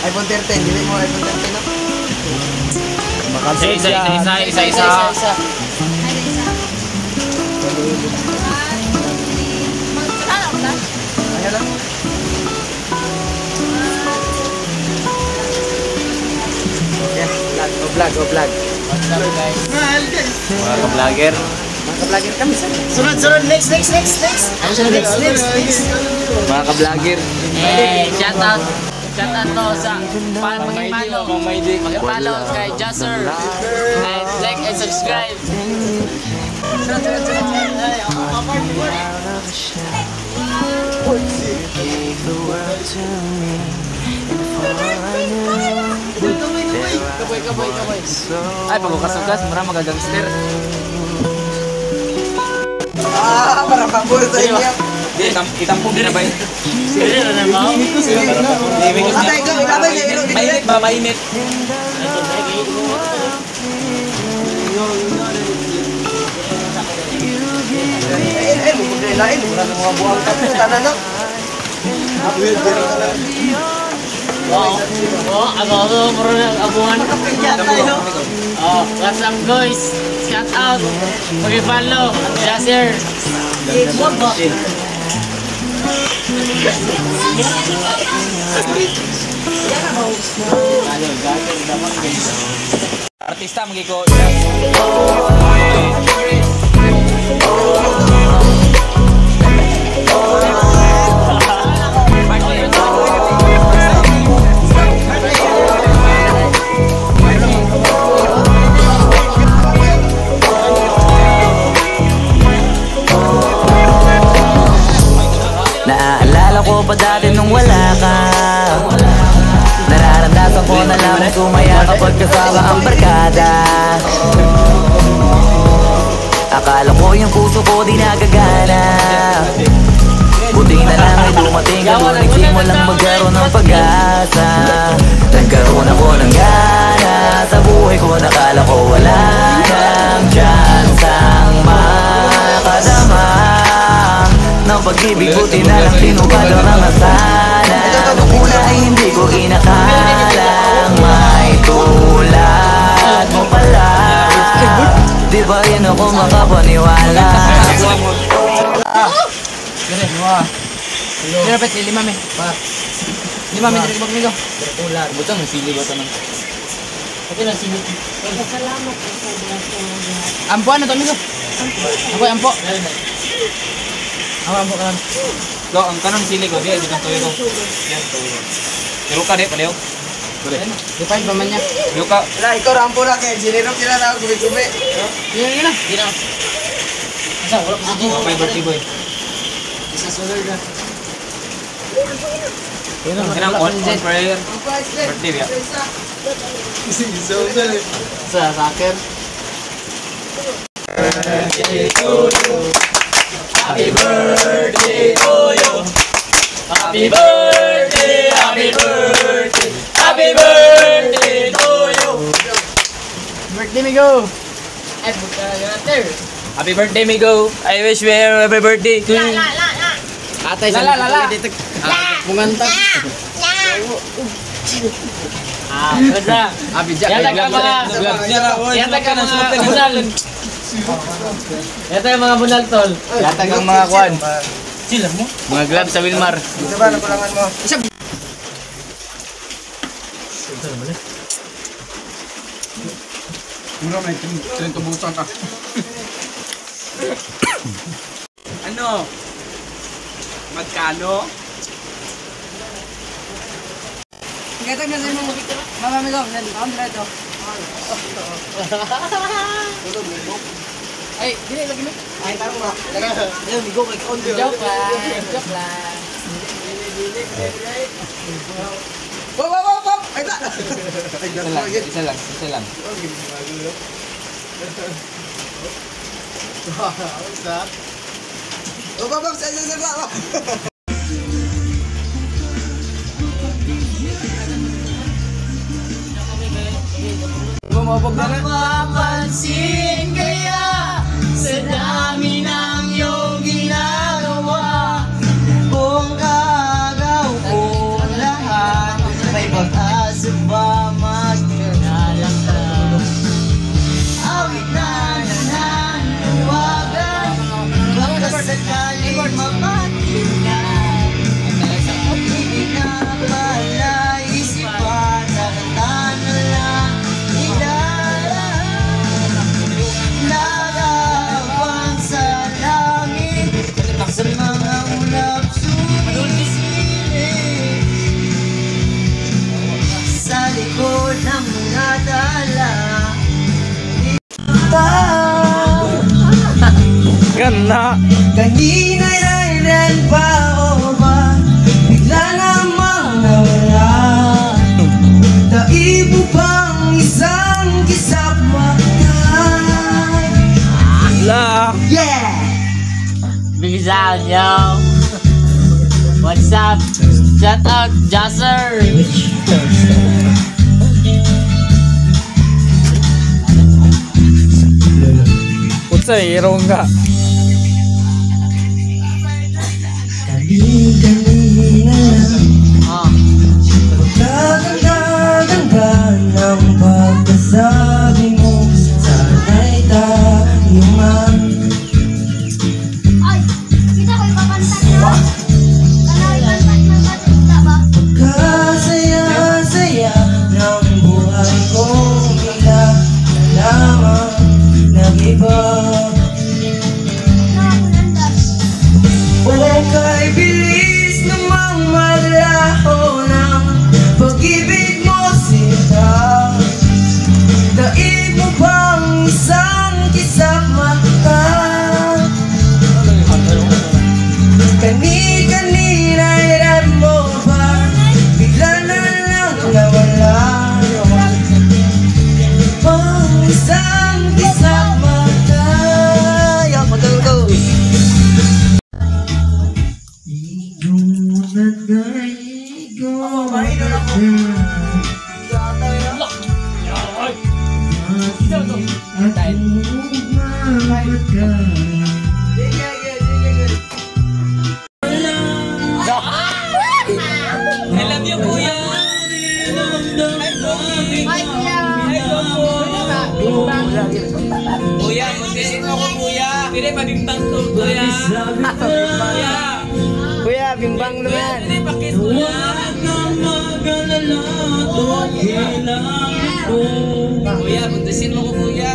iPhone 13, dili mo iPhone 13 no? Isa. Ay, isa. Ayan lang. Go vlog. What's up guys? Mga ka-vlogger. Mga ka-vlogger kami sa. Sunod, next. Ano sa next? Mga ka-vlogger. Shout out to sa mag-follow kay Jasser and like and subscribe. Kaboy. Ay, pagkukasugas, mura magagangster. Para pabor sa inyo. Di, itampong din na ba yun? Sige na naman. Atay ko, ilabay sa ilong. Mainit ba? Mainit. Lain, mura ng mga buwang kape, tanan no? Ako mura ng abuhan. What's up guys? Shout out. Mag-follow. Jasser. Artista magiko. Naaalala ko pa dati nung wala ka. Nararamdaman ko na lamang sumaya kapag kasama ang barkada. Akala ko yung puso ko di nagagana. Buti na lang ay dumating ka doon. Nagsimula lang magkaroon ng pag-asa. Nagkaroon ako ng gana sa buhay ko. Nakala ko wala nang chance ang makadama ng pag-ibig. Buti na lang tinupad ang mga sana. Nung una ay hindi ko inakalang may tulad mo pala. Di ba rin ako makapaniwala? Pero pet, 5 me. 5 me direk bag nigo. Ular, butang sili ba tanong? Okay lang sili. Ampo ano to nigo? Ako ampo. Ako ampo kan. Lo, ang kanang sili ko dia butang tuyo ko. Yan tuyo. Pero ka de paleo. Define pa man niya. Yo ka. Wala, ikaw rampo lang kaya ginirok sila na gumi-gumi. Yun na. Asa wala pa si Okay, birthday boy. Isa solar na. Kanang on prayer. Birthday ya. Sa soccer. Happy birthday to you. Happy birthday, happy birthday. Happy birthday to you. Birthday me go. Ay buka gater. Happy birthday, Migo. I wish you a happy birthday to you. Atay sa Lala. Munganta. Basta. Yata ka mga bunal. Yata yung mga bunal tol. Yata ng mga kwan. Sila mo? Mga gloves sa Wilmar. Ito ba, napalangan mo? Mura may tubusan ka. Ano? Magkano? Kaya na sa mga picture. Mama mi go, nan on dito. Ay, dili lagi mi. Ay, parang ba? Ayun, migo kay on. Joke lang. Wow! Ay, ta! Isa lang. Wow! Sa. Mapapansin kaya sa dami ng iyong ginagawa. Kung gagaw ko lahat, may pag ba Nalang ka. awit na nananawagan? Baka sakaling mapatid na hindi na pala isipan na katana lang nagabang sa langit sa mga ulap sumisilip sa likod ng mga tala. Ganda. Kanina nailan pa o ba? Bigla namang nawala. Naibo pang isang kisap mata. La. Yeah! Big sound, yo. What's up? Shout out, Jasser. Putsa, irong ka. Kanina lang Oh. Ganda ng pagkasabi mo. Sana'y tayo man. Ay, kita ko ipapanta niyo. Ano ipapanta ng bata ba? Kasaya-saya ng buhay ko. Bila lamang nag-iba. O kay bilis namang maglaho ng pag-ibig mo sila. Daig mo bang isang kisap mata? Kanina ilan mo ba? Bigla na lang nawala. Pang isang kisap mata. Yo, go. I love you, kuya. Ay, kuya. Kuya, muntisin mo ko, kuya. Pili pa bimbang to, kuya. Kuya. Kuya, bimbang naman. Pili pa kiss, kuya. Kuya, muntisin mo ko, kuya.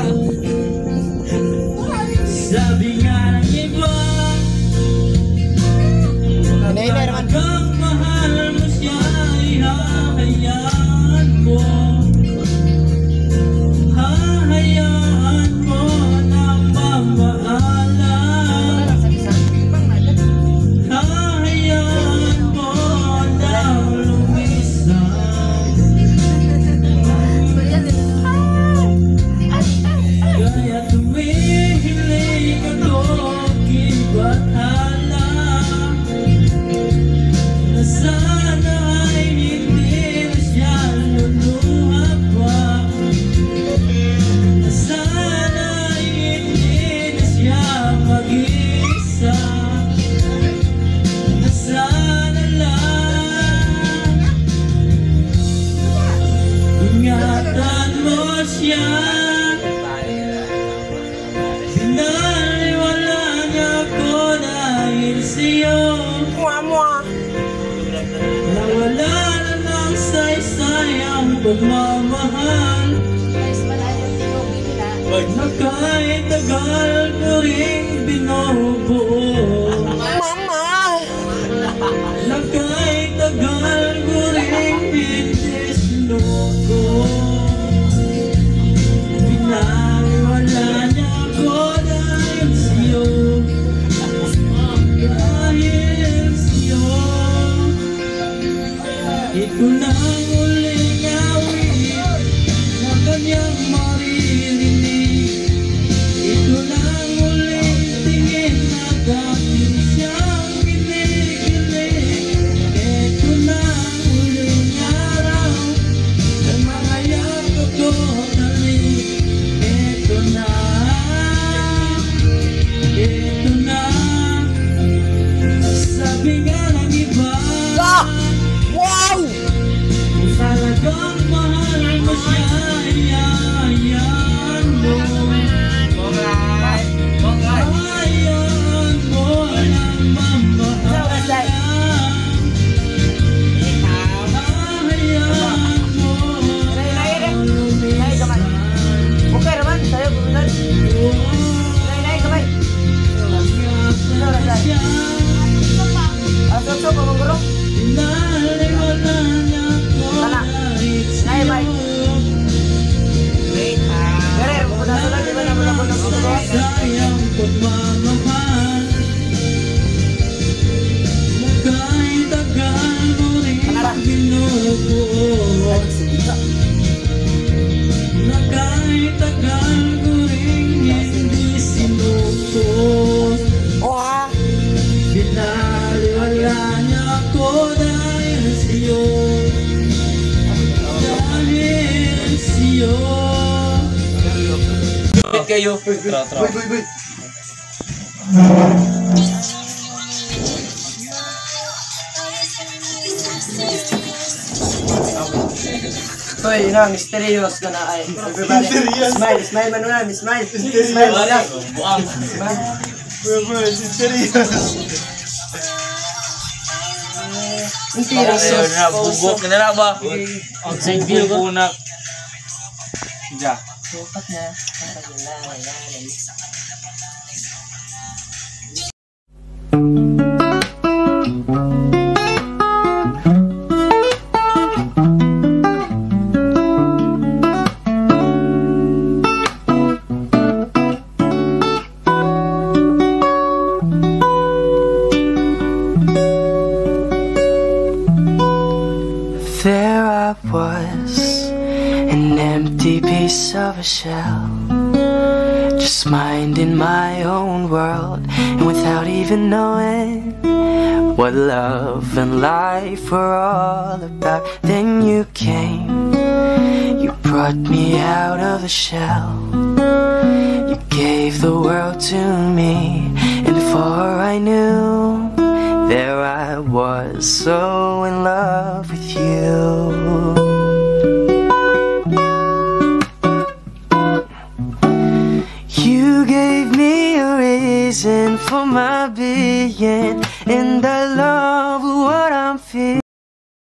Sabi nga ng iba, hanggang mahal mo siya, ihahayaan mo. Hahayaan mo ng mamaalam. Hahayaan mo na lumisan. Kaya tumihilig ako, iba't alam na sana ay hindi na siya luluha pa. Na sana ay hindi na siya mag-isa. Na sana lang ingatan mo siya. Pinaliwala niya ako dahil sa'yo. Nawala na ng saysay ang pagmamahal. Na kahit tagal ko rin binubuo. Na kahit tagal ko rin hindi sinuko. Pinaliwala niya ako dahil sa'yo. Dahil sa'yo. Ito na ang huling awit na kanyang maririnig. Ito na ang huling tingin na dati siyang kinikilig. Ito na ang huling araw na mga yakap ko nalik. Ito na. Sabi nga ng iba, kung sana Okay, you. Tara. Boy. Hoy, mysterious ka na ay. Everybody, smile man na, smile. Smile man na. Buang. Smile. Bro, mysterious. Ayun na, bubok na lang ba? Outside view ko. Punak. Diya. There I was, an empty piece of a shell, just minding my own world, and without even knowing what love and life were all about. Then you came, you brought me out of the shell, you gave the world to me, and before I knew, there I was, so in love with you. You gave me a reason for my being, and I love